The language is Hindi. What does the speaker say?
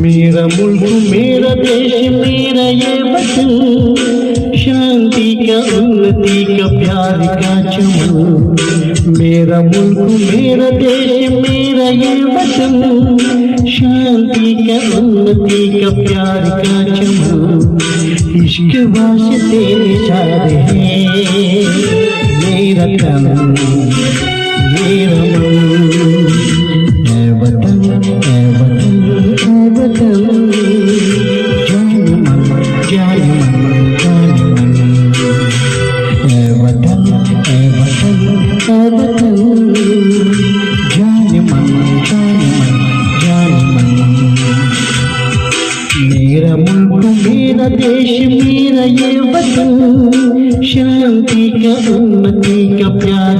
मेरा मुल्क मेरा देश मेरा ये वतन, शांति का उन्नति का प्यार का चमन। मेरा मुल्क मेरा देश मेरा ये वतन, शांति का उन्नति का प्यार का चमन। इश्क वास्ते निशाद है मेरा तन मेरा मन। ऐ वतन ऐ वतन ऐ वतन, जान मन जान मन जान मन। ऐ वतन ऐ वतन ऐ वतन, जान मन जान मन। मेरा मुल्क मेरा देश मेरा ये वतन, शांति का उन्नति का प्यार